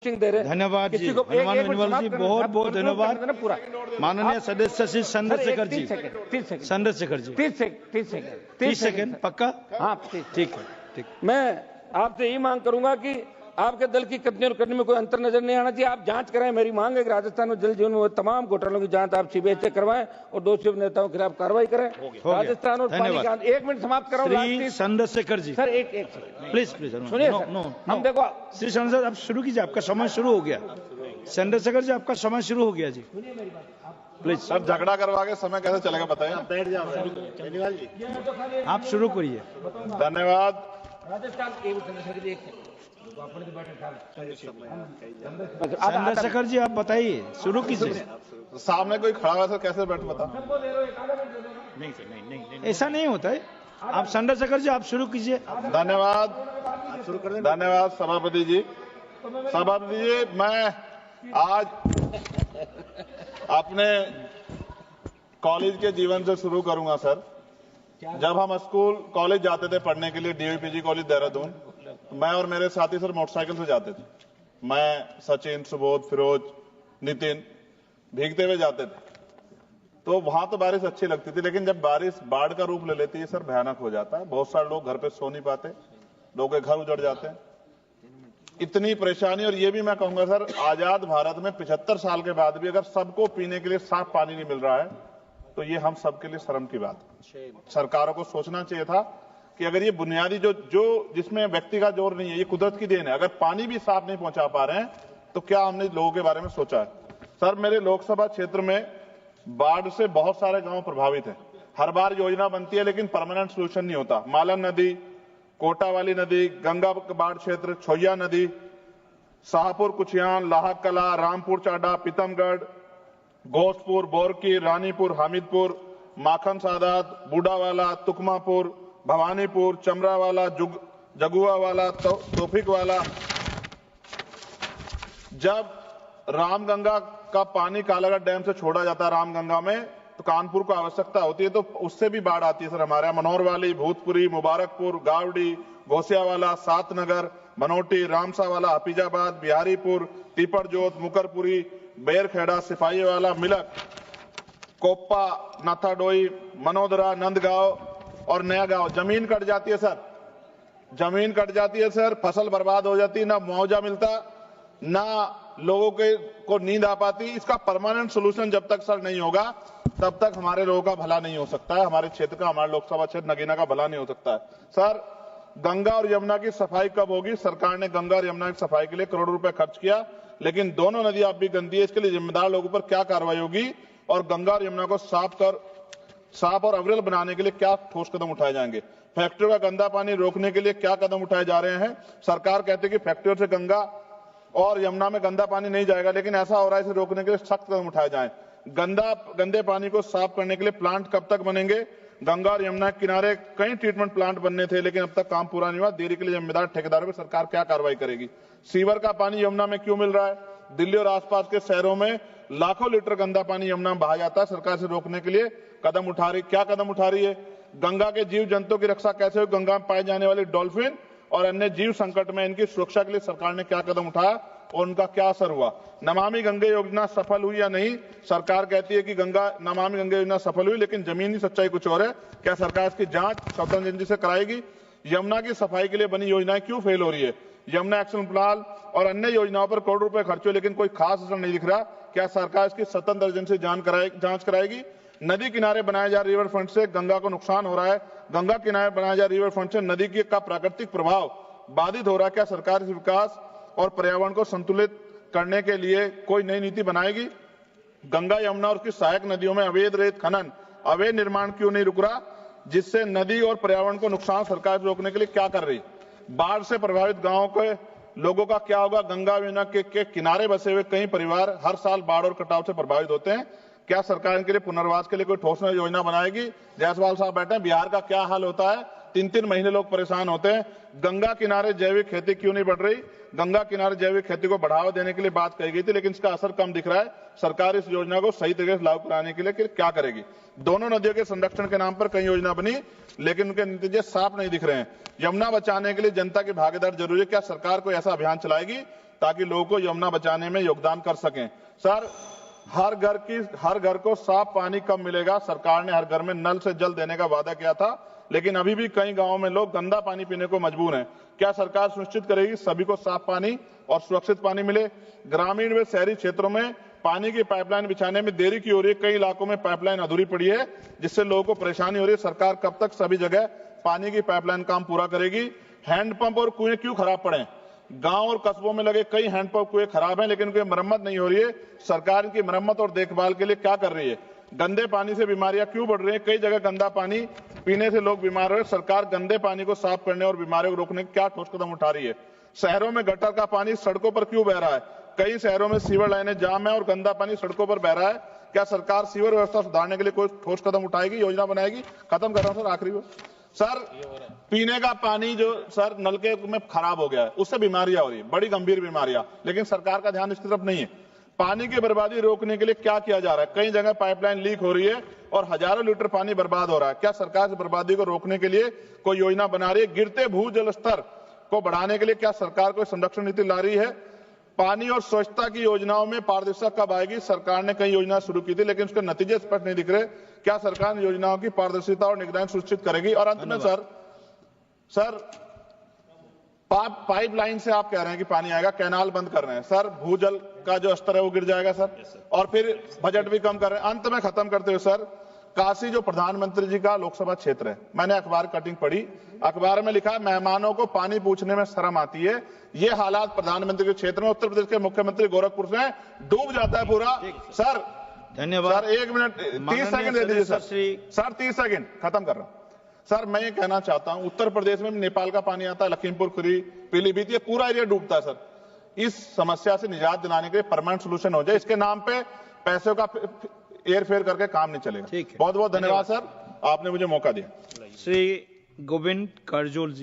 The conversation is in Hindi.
दे रहे। धन्यवाद जी, हनुमान बेनीवाल जी, बहुत बहुत धन्यवाद। माननीय सदस्य श्री चंद्रशेखर जी, 30 सेकंड पक्का? हाँ ठीक है, ठीक। मैं आपसे यही मांग करूंगा कि आपके दल की कथनी और करनी में कोई अंतर नजर नहीं आना चाहिए। आप जांच कराएं। मेरी मांग है कि राजस्थान में जल जीवन में तमाम घोटालों की जांच आप सीबीआई से करवाएं और दोषी नेताओं के खिलाफ कार्रवाई करें। राजस्थान और पानी का 1 मिनट समाप्त कराऊं। चंद्रशेखर जी सर एक प्लीज सुनिए। हम देखो श्री चंद्रशेखर आप शुरू कीजिए, आपका समय शुरू हो गया। चंद्रशेखर जी आपका समय शुरू हो गया जी, प्लीज। सर झगड़ा करवा के समय कैसे चलेगा बताइए। बैठ जाओ बेनीवाल जी, आप शुरू करिए। धन्यवाद। चंद्रशेखर जी आप बताइए, शुरू कीजिए। सामने कोई खड़ा हुआ सर कैसे बैठ बता। नहीं सर, नहीं, ऐसा नहीं होता है। आप चंद्रशेखर जी आप शुरू कीजिए। धन्यवाद, धन्यवाद सभापति जी। सभापति जी, मैं आज अपने कॉलेज के जीवन से शुरू करूंगा सर। जब हम स्कूल कॉलेज जाते थे पढ़ने के लिए, डीवीपीजी कॉलेज देहरादून, मैं और मेरे साथी सर मोटरसाइकिल से जाते थे। मैं, सचिन, सुबोध, फिरोज, नितिन भीगते हुए जाते थे। तो वहां तो बारिश अच्छी लगती थी, लेकिन जब बारिश बाढ़ का रूप ले लेती है सर, भयानक हो जाता है। बहुत सारे लोग घर पे सो नहीं पाते, लोगों के घर उजड़ जाते हैं। इतनी परेशानी। और ये भी मैं कहूंगा सर, आजाद भारत में 75 साल के बाद भी अगर सबको पीने के लिए साफ पानी नहीं मिल रहा है, तो ये हम सबके लिए शर्म की बात है। सरकारों को सोचना चाहिए था कि अगर ये बुनियादी जो जिसमें व्यक्ति का जोर नहीं है, ये कुदरत की देन है, अगर पानी भी साफ नहीं पहुंचा पा रहे हैं, तो क्या हमने लोगों के बारे में सोचा है। सर, मेरे लोकसभा क्षेत्र में बाढ़ से बहुत सारे गांव प्रभावित हैं। हर बार योजना बनती है लेकिन परमानेंट सोल्यूशन नहीं होता। मालन नदी, कोटा वाली नदी, गंगा बाढ़ क्षेत्र, छोइया नदी, शाहपुर कुचियान, लाहक कला, रामपुर चाडा, पीतमगढ़, घोषपुर, बोरकी, रानीपुर, हामिदपुर, माखन सादात, बूढ़ावाला, तुकमापुर, भवानीपुर, चमरावाला, जगुआवाला, तोफिकवाला। जब रामगंगा का पानी कालागढ़ डैम से छोड़ा जाता है रामगंगा में, तो कानपुर को आवश्यकता होती है, तो उससे भी बाढ़ आती है सर। हमारे यहाँ मनोहर वाली, भूतपुरी, मुबारकपुर, गावड़ी, घोसियावाला, सातनगर, मनोटी, रामसावाला, हफीजाबाद, बिहारीपुर, तीपरजोत, मुकरपुरी, बेरखेड़ा, सिपाहीवाला, मिलक, कोप्पा, नाथाडोई, मनोदरा, नंदगांव और नया गांव। जमीन कट जाती है सर, जमीन कट जाती है सर, फसल बर्बाद हो जाती है, ना मुआवजा मिलता, ना लोगों को नींद आ पाती। इसका परमानेंट सोल्यूशन जब तक सर नहीं होगा, तब तक हमारे लोगों का भला नहीं हो सकता है, हमारे क्षेत्र का, हमारे लोकसभा क्षेत्र नगीना का भला नहीं हो सकता है। सर, गंगा और यमुना की सफाई कब होगी? सरकार ने गंगा और यमुना की सफाई के लिए करोड़ों रुपए खर्च किया, लेकिन दोनों नदी अब भी गंदी है। इसके लिए जिम्मेदार लोगों पर क्या कार्रवाई होगी और गंगा और यमुना को साफ और अविरल बनाने के लिए क्या ठोस कदम उठाए जाएंगे? फैक्ट्रियों का गंदा पानी रोकने के लिए क्या कदम उठाए जा रहे हैं? सरकार कहती है कि फैक्ट्रियों से गंगा और यमुना में गंदा पानी नहीं जाएगा, लेकिन ऐसा हो रहा है, इसे रोकने के लिए सख्त कदम उठाए जाएं। गंदे पानी को साफ करने के लिए प्लांट कब तक बनेंगे? गंगा और यमुना के किनारे कई ट्रीटमेंट प्लांट बनने थे, लेकिन अब तक काम पूरा नहीं हुआ। देरी के लिए जिम्मेदार ठेकेदारों पर सरकार क्या कार्रवाई करेगी? सीवर का पानी यमुना में क्यों मिल रहा है? दिल्ली और आसपास के शहरों में लाखों लीटर गंदा पानी यमुना में बहा जाता है। सरकार से रोकने के लिए क्या कदम उठा रही है? गंगा के जीव जंतुओं की रक्षा कैसे हो? गंगा में पाए जाने वाले डॉल्फिन और अन्य जीव संकट में इनकी सुरक्षा के लिए सरकार ने क्या कदम उठाया और उनका क्या असर हुआ? नमामि गंगे योजना सफल हुई या नहीं? सरकार कहती है कि नमामि गंगे योजना सफल हुई, लेकिन जमीनी सच्चाई कुछ और है। क्या सरकार इसकी जांच स्वतंत्र से कराएगी? यमुना की सफाई के लिए बनी योजनाएं क्यों फेल हो रही है? यमुना एक्शन प्लान और अन्य योजनाओं पर करोड़ रुपए खर्च हुए, लेकिन कोई खास असर नहीं दिख रहा। क्या सरकार इसकी स्वतंत्र एजेंसी जांच कराएगी? नदी किनारे बनाए जा रिवर फ्रंट से गंगा को नुकसान हो रहा है। गंगा किनारे बनाए जा रिवर फ्रंट से नदी का प्राकृतिक प्रभाव बाधित हो रहा है। क्या सरकार इस विकास और पर्यावरण को संतुलित करने के लिए कोई नई नीति बनाएगी? गंगा, यमुना और उसकी सहायक नदियों में अवैध रेत खनन, अवैध निर्माण क्यों नहीं रुक रहा, जिससे नदी और पर्यावरण को नुकसान सरकार रोकने के लिए क्या कर रही? बाढ़ से प्रभावित गांवों के लोगों का क्या होगा? गंगा यमुना के किनारे बसे हुए कई परिवार हर साल बाढ़ और कटाव से प्रभावित होते हैं। क्या सरकार इनके लिए पुनर्वास के लिए कोई ठोस योजना बनाएगी? जायसवाल साहब बैठे हैं, बिहार का क्या हाल होता है? 3-3 महीने लोग परेशान होते हैं। गंगा किनारे जैविक खेती क्यों नहीं बढ़ रही? गंगा किनारे जैविक खेती को बढ़ावा देने के लिए बात कही गई थी, लेकिन इसका असर कम दिख रहा है। सरकार इस योजना को सही तरीके से लागू कराने के लिए क्या करेगी? दोनों नदियों के संरक्षण के नाम पर कई योजना बनी, लेकिन उनके नतीजे साफ नहीं दिख रहे हैं। यमुना बचाने के लिए जनता की भागीदारी जरूरी है। क्या सरकार कोई ऐसा अभियान चलाएगी ताकि लोगों को यमुना बचाने में योगदान कर सकें। सर, हर घर को साफ पानी कब मिलेगा? सरकार ने हर घर में नल से जल देने का वादा किया था, लेकिन अभी भी कई गांवों में लोग गंदा पानी पीने को मजबूर हैं। क्या सरकार सुनिश्चित करेगी सभी को साफ पानी और सुरक्षित पानी मिले? ग्रामीण व शहरी क्षेत्रों में पानी की पाइपलाइन बिछाने में देरी क्यों हो रही है? कई इलाकों में पाइपलाइन अधूरी पड़ी है, जिससे लोगों को परेशानी हो रही है। सरकार कब तक सभी जगह पानी की पाइपलाइन काम पूरा करेगी? हैंडपंप और कुएं क्यों खराब पड़े? गांव और कस्बों में लगे कई हैंडपंप कुएं खराब हैं, लेकिन उनकी मरम्मत नहीं हो रही है। सरकार इनकी मरम्मत और देखभाल के लिए क्या कर रही है? गंदे पानी से बीमारियां क्यों बढ़ रही हैं? कई जगह गंदा पानी पीने से लोग बीमार हो रहे हैं। सरकार गंदे पानी को साफ करने और बीमारियों को रोकने के क्या ठोस कदम उठा रही है? शहरों में गटर का पानी सड़कों पर क्यों बह रहा है? कई शहरों में सीवर लाइनें जाम है और गंदा पानी सड़कों पर बह रहा है। क्या सरकार सीवर व्यवस्था सुधारने के लिए कोई ठोस कदम उठाएगी, योजना बनाएगी? खत्म कर रहा हूं सर, आखिरी सर, पीने का पानी जो सर नलके में खराब हो गया है, उससे बीमारियां हो रही है, बड़ी गंभीर बीमारियां, लेकिन सरकार का ध्यान इसकी तरफ नहीं है। पानी की बर्बादी रोकने के लिए क्या किया जा रहा है? कई जगह पाइपलाइन लीक हो रही है और हजारों लीटर पानी बर्बाद हो रहा है। क्या सरकार इस बर्बादी को रोकने के लिए कोई योजना बना रही है? गिरते भूजल स्तर को बढ़ाने के लिए क्या सरकार कोई संरक्षण नीति ला रही है? पानी और स्वच्छता की योजनाओं में पारदर्शिता कब आएगी? सरकार ने कई योजना शुरू की थी, लेकिन उसके नतीजे स्पष्ट नहीं दिख रहे। क्या सरकार इन योजनाओं की पारदर्शिता और निगरानी सुनिश्चित करेगी? और अंत में सर पाइपलाइन से आप कह रहे हैं कि पानी आएगा, कैनाल बंद कर रहे हैं सर, भूजल का जो स्तर है वो गिर जाएगा सर, और फिर बजट भी कम कर रहे हैं। अंत में खत्म करते हुए सर, काशी जो प्रधानमंत्री जी का लोकसभा क्षेत्र है, मैंने अखबार कटिंग पढ़ी, अखबार में लिखा मेहमानों को पानी पूछने में शर्म आती है। ये हालात प्रधानमंत्री के क्षेत्र में उत्तर प्रदेश के मुख्यमंत्री गोरखपुर से डूब जाता है पूरा। सर धन्यवाद सर, 1 मिनट 30 सेकंड दे दीजिए सर 30 सेकंड खत्म कर रहा हूं सर। मैं ये कहना चाहता हूं, उत्तर प्रदेश में नेपाल का पानी आता है, लखीमपुर खीरी, पीलीभीत, ये पूरा एरिया डूबता है सर। इस समस्या से निजात दिलाने के लिए परमानेंट सोल्यूशन हो जाए। इसके नाम पे पैसों का एयर फेयर करके काम नहीं चलेगा। बहुत बहुत धन्यवाद सर, आपने मुझे मौका दिया। श्री गोविंद करजोल जी।